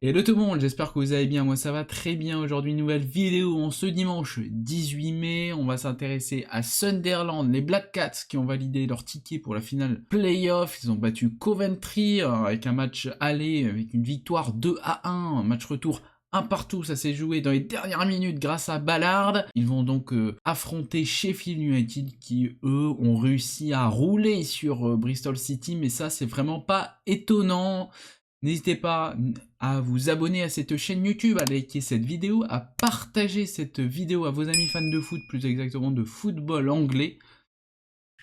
Hello tout le monde, j'espère que vous allez bien, moi ça va très bien. Aujourd'hui nouvelle vidéo en ce dimanche 18 mai, on va s'intéresser à Sunderland, les Black Cats qui ont validé leur ticket pour la finale playoff. Ils ont battu Coventry avec un match aller, avec une victoire 2-1, un match retour un partout, ça s'est joué dans les dernières minutes grâce à Ballard. Ils vont donc affronter Sheffield United qui eux ont réussi à rouler sur Bristol City, mais ça c'est vraiment pas étonnant. N'hésitez pas à vous abonner à cette chaîne YouTube, à liker cette vidéo, à partager cette vidéo à vos amis fans de foot, plus exactement de football anglais.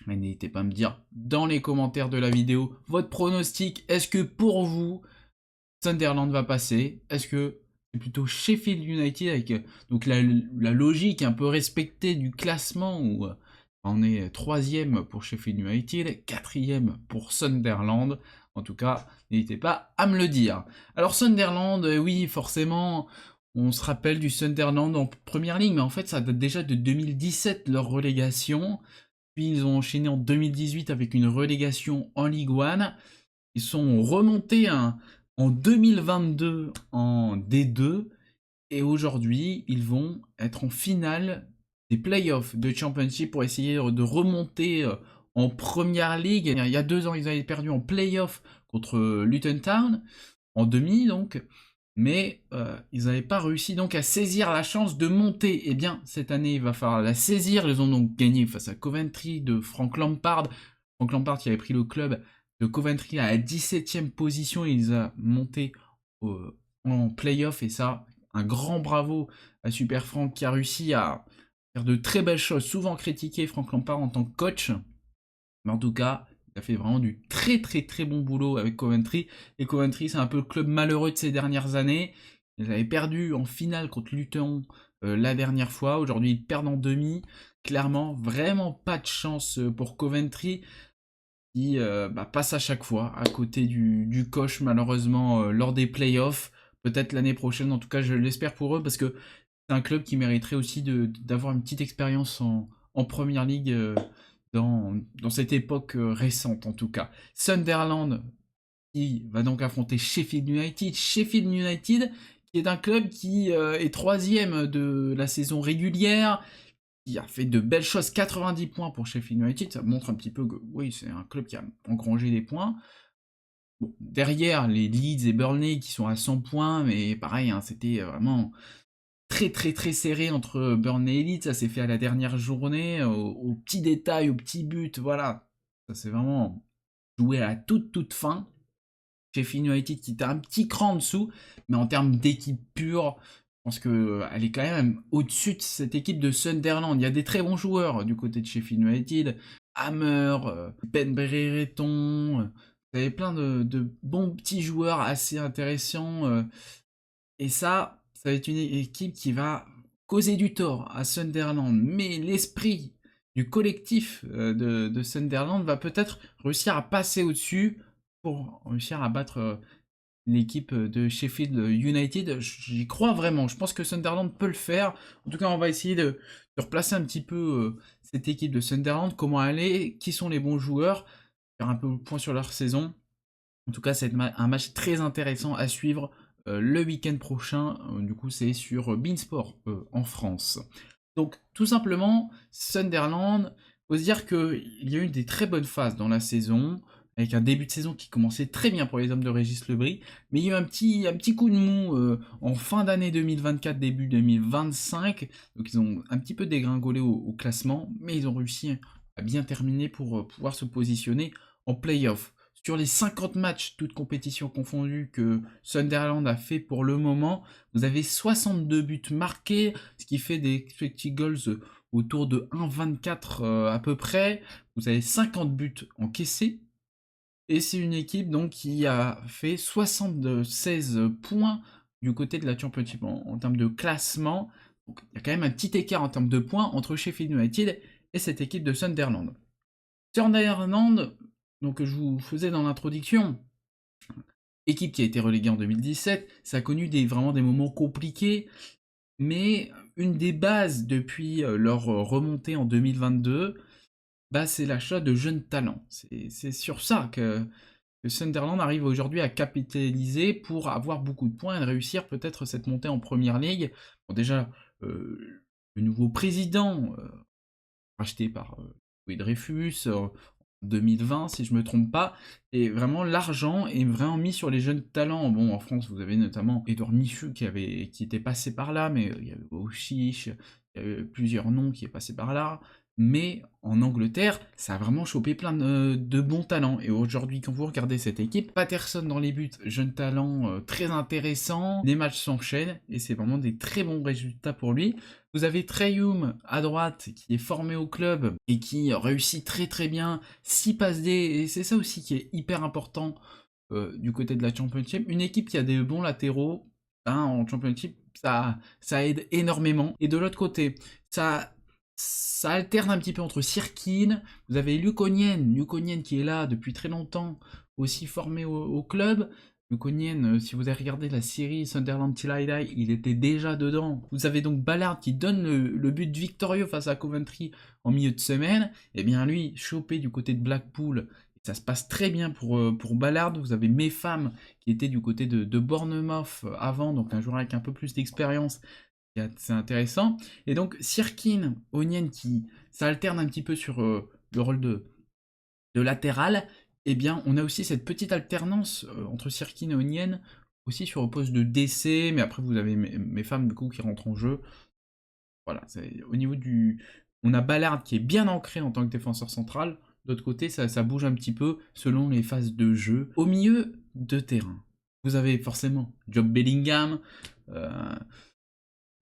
Mais n'hésitez pas à me dire dans les commentaires de la vidéo votre pronostic. Est-ce que pour vous, Sunderland va passer? Est-ce que c'est plutôt Sheffield United avec donc la logique un peu respectée du classement où on est troisième pour Sheffield United, quatrième pour Sunderland. En tout cas, n'hésitez pas à me le dire. Alors Sunderland, oui, forcément, on se rappelle du Sunderland en première ligne, mais en fait, ça date déjà de 2017, leur relégation. Puis ils ont enchaîné en 2018 avec une relégation en Ligue 1. Ils sont remontés en 2022 en D2 et aujourd'hui ils vont être en finale des playoffs de Championship pour essayer de remonter en Première Ligue. Il y a 2 ans ils avaient perdu en playoff contre Luton Town en demi donc, mais ils n'avaient pas réussi donc à saisir la chance de monter. Et bien cette année il va falloir la saisir. Ils ont donc gagné face à Coventry de Frank Lampard. Frank Lampard qui avait pris le club de Coventry à la 17e position, il les a montés en playoff et ça, un grand bravo à Super Frank qui a réussi à faire de très belles choses, souvent critiqué Frank Lampard en tant que coach, mais en tout cas, il a fait vraiment du très très très bon boulot avec Coventry, et Coventry c'est un peu le club malheureux de ces dernières années, ils avaient perdu en finale contre Luton la dernière fois, aujourd'hui ils perdent en demi, clairement vraiment pas de chance pour Coventry, qui passe à chaque fois à côté du coche malheureusement lors des playoffs. Peut-être l'année prochaine, en tout cas je l'espère pour eux parce que c'est un club qui mériterait aussi d'avoir une petite expérience en première ligue dans cette époque récente en tout cas. Sunderland qui va donc affronter Sheffield United. Sheffield United qui est un club qui est troisième de la saison régulière, qui a fait de belles choses, 90 points pour Sheffield United, ça montre un petit peu que oui, c'est un club qui a engrangé des points. Bon, derrière, les Leeds et Burnley qui sont à 100 points, mais pareil, hein, c'était vraiment très très très serré entre Burnley et Leeds, ça s'est fait à la dernière journée, aux petits détails, aux petits buts, voilà. Ça s'est vraiment joué à la toute fin. Sheffield United qui était un petit cran en dessous, mais en termes d'équipe pure, je pense qu'elle est quand même au-dessus de cette équipe de Sunderland. Il y a des très bons joueurs du côté de Sheffield United, Hammer, Ben Brereton, vous avez plein de bons petits joueurs assez intéressants, et ça va être une équipe qui va causer du tort à Sunderland, mais l'esprit du collectif de Sunderland va peut-être réussir à passer au-dessus pour réussir à battre l'équipe de Sheffield United. J'y crois vraiment, je pense que Sunderland peut le faire. En tout cas, on va essayer de replacer un petit peu cette équipe de Sunderland, comment elle est, qui sont les bons joueurs, faire un peu le point sur leur saison. En tout cas, c'est un match très intéressant à suivre le week-end prochain. Du coup, c'est sur Beansport en France. Donc, tout simplement, Sunderland, faut se dire qu'il y a eu des très bonnes phases dans la saison, avec un début de saison qui commençait très bien pour les hommes de Régis Lebris, mais il y a eu un petit coup de mou en fin d'année 2024, début 2025, donc ils ont un petit peu dégringolé au classement, mais ils ont réussi à bien terminer pour pouvoir se positionner en play-off. Sur les 50 matchs, toutes compétitions confondues, que Sunderland a fait pour le moment, vous avez 62 buts marqués, ce qui fait des expected goals autour de 1,24 à peu près. Vous avez 50 buts encaissés. Et c'est une équipe donc qui a fait 76 points du côté de la Championship en termes de classement. Donc, il y a quand même un petit écart en termes de points entre Sheffield United et cette équipe de Sunderland. Sunderland, donc je vous faisais dans l'introduction, équipe qui a été reléguée en 2017, ça a connu vraiment des moments compliqués, mais une des bases depuis leur remontée en 2022, bah, c'est l'achat de jeunes talents. C'est sur ça que que Sunderland arrive aujourd'hui à capitaliser pour avoir beaucoup de points et de réussir peut-être cette montée en Première Ligue. Bon, déjà, le nouveau président, racheté par Louis Dreyfus, en 2020 si je me trompe pas, et vraiment l'argent est vraiment mis sur les jeunes talents. Bon, en France, vous avez notamment Édouard Michu qui était passé par là, mais il y avait Chiche, il y a eu plusieurs noms qui est passé par là. Mais en Angleterre, ça a vraiment chopé plein de bons talents. Et aujourd'hui, quand vous regardez cette équipe, Patterson dans les buts, jeune talent très intéressant, les matchs s'enchaînent, et c'est vraiment des très bons résultats pour lui. Vous avez Trey Hume à droite, qui est formé au club, et qui réussit très très bien, 6 passes D, et c'est ça aussi qui est hyper important du côté de la Championship. Une équipe qui a des bons latéraux, hein, en Championship, ça aide énormément. Et de l'autre côté, ça alterne un petit peu entre Sirkin, vous avez Lukonien qui est là depuis très longtemps, aussi formé au club. Lukonien, si vous avez regardé la série Sunderland Till I Die, il était déjà dedans. Vous avez donc Ballard qui donne le but victorieux face à Coventry en milieu de semaine. Et bien lui, chopé du côté de Blackpool, ça se passe très bien pour Ballard. Vous avez Mefam qui était du côté de Bournemouth avant, donc un joueur avec un peu plus d'expérience. C'est intéressant. Et donc, Sirkin, Onyen, qui s'alterne un petit peu sur le rôle de latéral, eh bien, on a aussi cette petite alternance entre Sirkin et Onyen, aussi sur le poste de DC, mais après, vous avez mes femmes, du coup, qui rentrent en jeu. Voilà, au niveau du... On a Ballard qui est bien ancré en tant que défenseur central. D'autre côté, ça bouge un petit peu selon les phases de jeu. Au milieu de terrain, vous avez forcément Job Bellingham,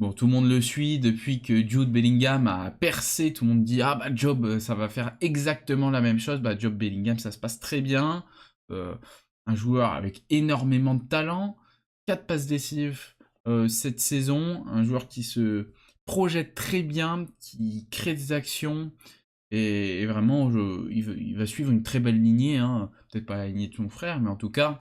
bon, tout le monde le suit depuis que Jude Bellingham a percé. Tout le monde dit ah bah Job, ça va faire exactement la même chose. Bah Job Bellingham, ça se passe très bien. Un joueur avec énormément de talent, 4 passes décisives cette saison, un joueur qui se projette très bien, qui crée des actions. Et vraiment, il va suivre une très belle lignée, hein. Peut-être pas la lignée de son frère, mais en tout cas,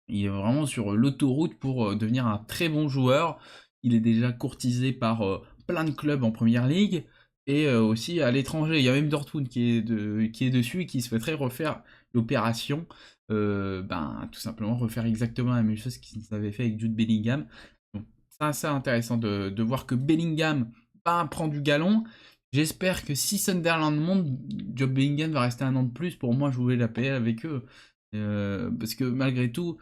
il est vraiment sur l'autoroute pour devenir un très bon joueur. Il est déjà courtisé par plein de clubs en première ligue et aussi à l'étranger. Il y a même Dortmund qui est dessus et qui souhaiterait refaire l'opération. Tout simplement refaire exactement la même chose qu'ils avaient fait avec Jude Bellingham. Donc, c'est assez intéressant de voir que Bellingham prend du galon. J'espère que si Sunderland monte, Job Bellingham va rester un an de plus pour moi jouer la PL avec eux. Parce que malgré tout,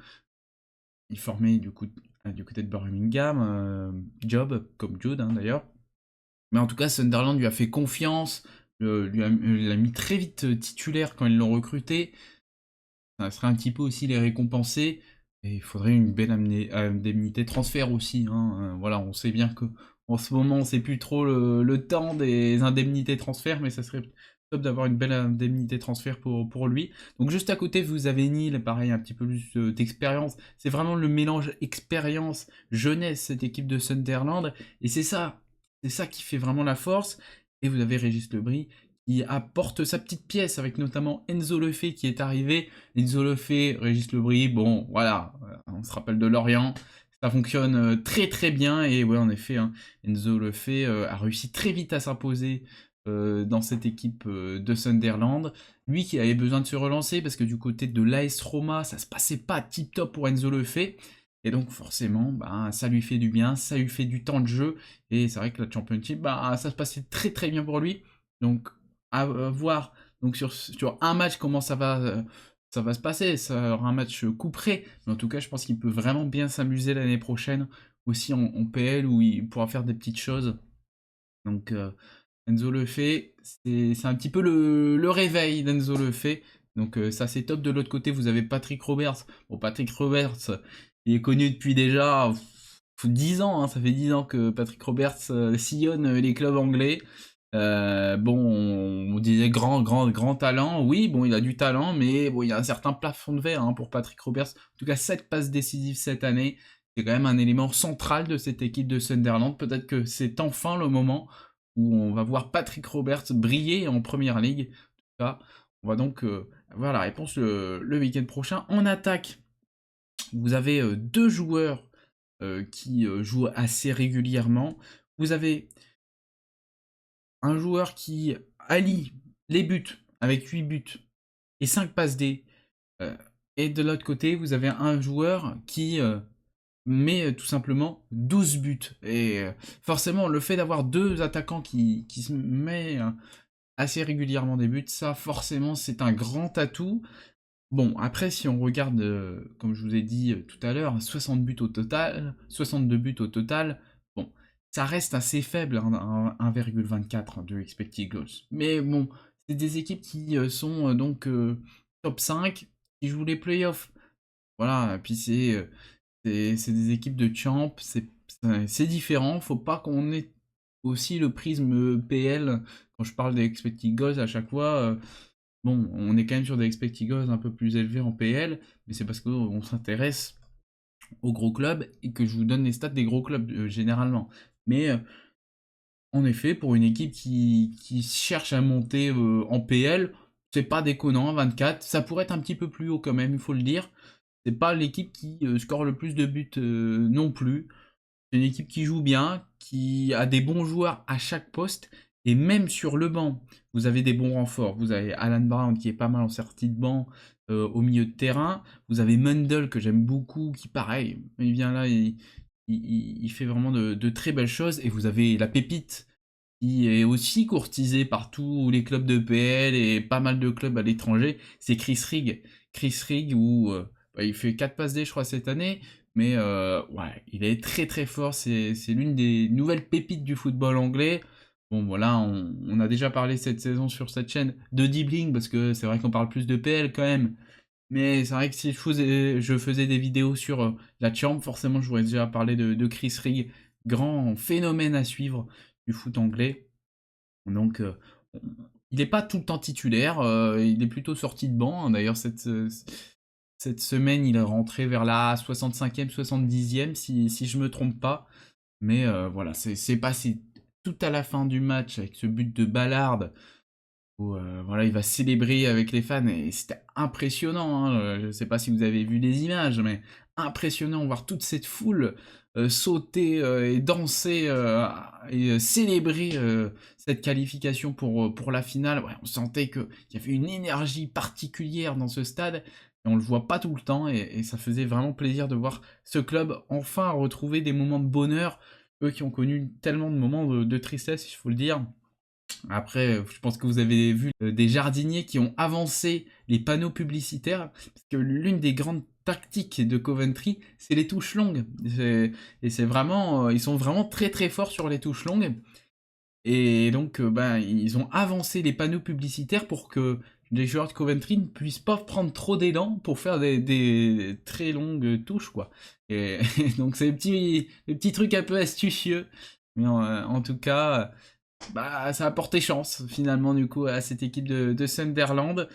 il formait du côté de Birmingham, Job, comme Jude hein, d'ailleurs. Mais en tout cas, Sunderland lui a fait confiance, l'a mis très vite titulaire quand ils l'ont recruté. Ça serait un petit peu aussi les récompenser. Et il faudrait une belle indemnité transfert aussi. Hein. Voilà, on sait bien que en ce moment, c'est plus trop le temps des indemnités transfert, mais ça serait top d'avoir une belle indemnité transfert pour lui. Donc juste à côté, vous avez Neil, pareil, un petit peu plus d'expérience. C'est vraiment le mélange expérience, jeunesse, cette équipe de Sunderland. Et c'est ça qui fait vraiment la force. Et vous avez Régis Lebris qui apporte sa petite pièce avec notamment Enzo Lefebvre qui est arrivé. Enzo Lefebvre, Régis Lebris, bon voilà, on se rappelle de Lorient. Ça fonctionne très très bien et ouais en effet hein, Enzo Lefebvre a réussi très vite à s'imposer dans cette équipe de Sunderland. Lui qui avait besoin de se relancer parce que du côté de l'AS Roma ça se passait pas tip top pour Enzo Lefebvre. Et donc forcément, ça lui fait du bien, ça lui fait du temps de jeu. Et c'est vrai que la Championship, ça se passait très très bien pour lui. Donc à voir donc sur un match comment ça va se passer. Ça aura un match couperé. Mais en tout cas, je pense qu'il peut vraiment bien s'amuser l'année prochaine aussi en PL où il pourra faire des petites choses. Donc Enzo Lefebvre, c'est un petit peu le réveil d'Enzo Lefebvre. Donc ça c'est top. De l'autre côté, vous avez Patrick Roberts. Bon, Patrick Roberts, il est connu depuis déjà 10 ans. Hein. Ça fait 10 ans que Patrick Roberts sillonne les clubs anglais. On disait grand talent. Oui, bon, il a du talent, mais bon, il y a un certain plafond de verre hein, pour Patrick Roberts. En tout cas, 7 passes décisives cette année. C'est quand même un élément central de cette équipe de Sunderland. Peut-être que c'est enfin le moment où on va voir Patrick Roberts briller en première ligue. En tout cas, on va donc voir la réponse le week-end prochain. En attaque, vous avez deux joueurs qui jouent assez régulièrement. Vous avez un joueur qui allie les buts avec 8 buts et 5 passes D Et de l'autre côté, vous avez un joueur qui met tout simplement 12 buts. Et forcément, le fait d'avoir deux attaquants qui se met assez régulièrement des buts, ça forcément c'est un grand atout. Bon, après si on regarde, comme je vous ai dit tout à l'heure, 60 buts au total, 62 buts au total, bon, ça reste assez faible, hein, 1,24 de expected goals. Mais bon, c'est des équipes qui sont donc top 5, qui jouent les playoffs. Voilà, et puis c'est des équipes de champ, c'est différent, faut pas qu'on ait aussi le prisme PL, quand je parle des expected goals à chaque fois, bon, on est quand même sur des expected goals un peu plus élevés en PL, mais c'est parce qu'on s'intéresse aux gros clubs et que je vous donne les stats des gros clubs généralement. Mais en effet, pour une équipe qui cherche à monter en PL, c'est pas déconnant, 24, ça pourrait être un petit peu plus haut quand même, il faut le dire. C'est pas l'équipe qui score le plus de buts non plus. C'est une équipe qui joue bien, qui a des bons joueurs à chaque poste, et même sur le banc, vous avez des bons renforts. Vous avez Alan Brown qui est pas mal en sortie de banc au milieu de terrain. Vous avez Mundle que j'aime beaucoup, qui pareil, il vient là, il fait vraiment de très belles choses. Et vous avez la pépite qui est aussi courtisé par tous les clubs de PL et pas mal de clubs à l'étranger, c'est Chris Rigg. Chris Rigg, où il fait 4 passes D, je crois, cette année, mais ouais, il est très très fort, c'est l'une des nouvelles pépites du football anglais. Bon, voilà, on a déjà parlé cette saison sur cette chaîne de Dribbling, parce que c'est vrai qu'on parle plus de PL quand même, mais c'est vrai que si je faisais des vidéos sur la Champ, forcément je voudrais déjà parler de Chris Rigg, grand phénomène à suivre du foot anglais. Donc, il n'est pas tout le temps titulaire, il est plutôt sorti de banc, hein. D'ailleurs, cette semaine, il est rentré vers la 65e, 70e, si je me trompe pas. Mais voilà, c'est passé tout à la fin du match avec ce but de Ballard où voilà, il va célébrer avec les fans et c'était impressionnant, hein. Je ne sais pas si vous avez vu les images, mais impressionnant de voir toute cette foule sauter et danser et célébrer cette qualification pour la finale. Ouais, on sentait qu'il y avait une énergie particulière dans ce stade et on le voit pas tout le temps et ça faisait vraiment plaisir de voir ce club enfin retrouver des moments de bonheur, eux qui ont connu tellement de moments de tristesse, il faut le dire. Après, je pense que vous avez vu des jardiniers qui ont avancé les panneaux publicitaires, parce que l'une des grandes tactiques de Coventry, c'est les touches longues. Et c'est vraiment, ils sont vraiment très très forts sur les touches longues. Et donc, ben, ils ont avancé les panneaux publicitaires pour que les joueurs de Coventry ne puissent pas prendre trop d'élan pour faire des très longues touches, quoi. Et, donc, c'est des petits trucs un peu astucieux. Mais en tout cas, bah, ça a porté chance finalement du coup à cette équipe de Sunderland.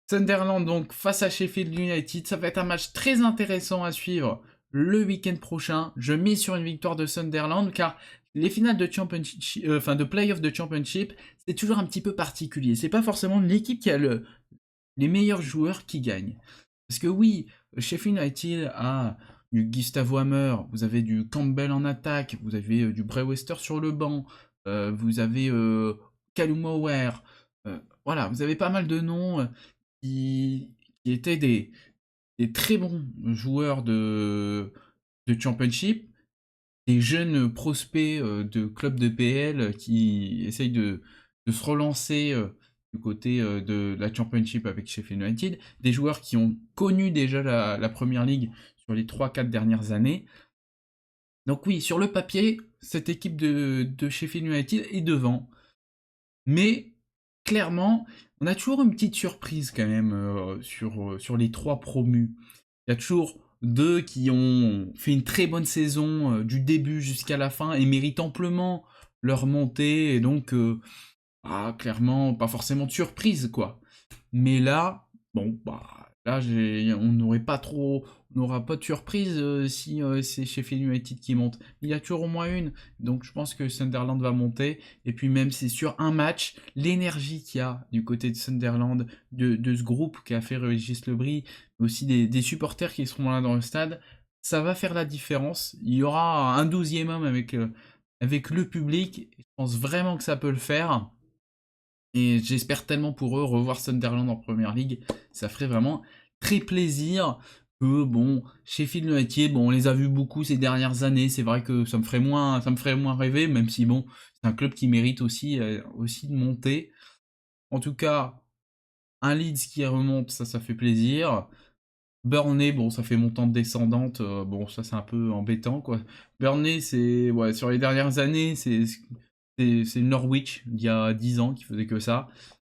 Sunderland donc face à Sheffield United, ça va être un match très intéressant à suivre le week-end prochain. Je mets sur une victoire de Sunderland car les finales de championship, de playoff de championship, c'est toujours un petit peu particulier. C'est pas forcément l'équipe qui a les meilleurs joueurs qui gagnent. Parce que oui, Sheffield United a du Gustavo Hammer, vous avez du Campbell en attaque, vous avez du Bray Webster sur le banc, vous avez Callum Howard, voilà, vous avez pas mal de noms qui étaient des très bons joueurs de Championship, des jeunes prospects de clubs de PL qui essayent de se relancer du côté de la Championship avec Sheffield United, des joueurs qui ont connu déjà la Première Ligue sur les 3-4 dernières années. Donc oui, sur le papier, cette équipe de Sheffield United est devant. Mais clairement, on a toujours une petite surprise quand même sur les trois promus. Il y a toujours deux qui ont fait une très bonne saison du début jusqu'à la fin et méritent amplement leur montée. Et donc, clairement, pas forcément de surprise, quoi. Mais là, bon, bah, là, on n'aura pas de surprise si c'est Sheffield United qui monte. Il y a toujours au moins une, donc je pense que Sunderland va monter. Et puis même, c'est sur un match, l'énergie qu'il y a du côté de Sunderland, de ce groupe qui a fait Régis Lebris, mais aussi des supporters qui seront là dans le stade, ça va faire la différence. Il y aura un 12e homme avec le public. Je pense vraiment que ça peut le faire. Et j'espère tellement pour eux revoir Sunderland en Première Ligue. Ça ferait vraiment très plaisir que, bon, Sheffield United, bon, on les a vus beaucoup ces dernières années, c'est vrai que ça me ferait moins rêver, même si, bon, c'est un club qui mérite aussi, aussi de monter. En tout cas, un Leeds qui remonte, ça fait plaisir. Burnley, bon, ça fait montante descendante, bon, ça c'est un peu embêtant, quoi. Burnley, c'est, ouais, sur les dernières années, c'est le Norwich, d'il y a 10 ans, qui faisait que ça.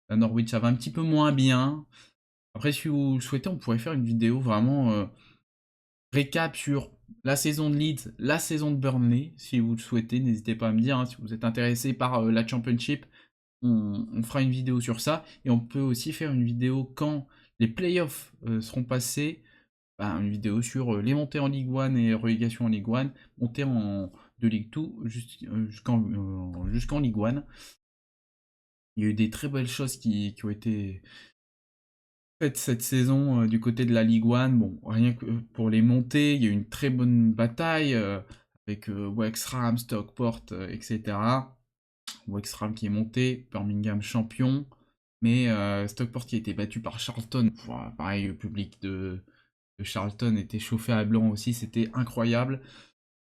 La Norwich, ça va un petit peu moins bien. Après, si vous le souhaitez, on pourrait faire une vidéo vraiment récap sur la saison de Leeds, la saison de Burnley. Si vous le souhaitez, n'hésitez pas à me dire, hein, si vous êtes intéressé par la Championship, on fera une vidéo sur ça. Et on peut aussi faire une vidéo quand les playoffs seront passés, une vidéo sur les montées en Ligue 1 et relégation en Ligue 1, montées de Ligue 2 jusqu'en Ligue 1. Il y a eu des très belles choses qui ont été faites cette saison du côté de la Ligue 1. Bon, rien que pour les montées, il y a eu une très bonne bataille avec Wrexham, Stockport, etc. Wrexham qui est monté, Birmingham champion, mais Stockport qui a été battu par Charlton. Pareil, le public de Charlton était chauffé à blanc aussi, c'était incroyable.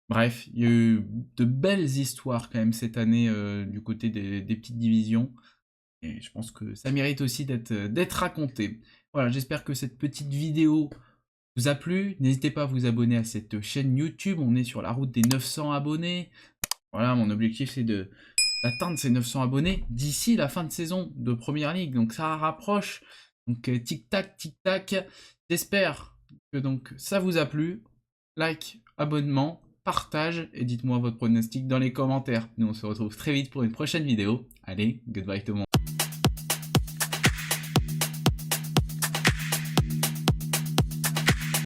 Bref, il y a eu de belles histoires quand même cette année du côté des petites divisions. Et je pense que ça mérite aussi d'être raconté. Voilà, j'espère que cette petite vidéo vous a plu. N'hésitez pas à vous abonner à cette chaîne YouTube. On est sur la route des 900 abonnés. Voilà, mon objectif c'est d'atteindre ces 900 abonnés d'ici la fin de saison de Première Ligue. Donc ça rapproche. Donc tic-tac, tic-tac. J'espère que donc ça vous a plu. Like, abonnement, partage et dites-moi votre pronostic dans les commentaires. Nous on se retrouve très vite pour une prochaine vidéo. Allez, goodbye tout le monde.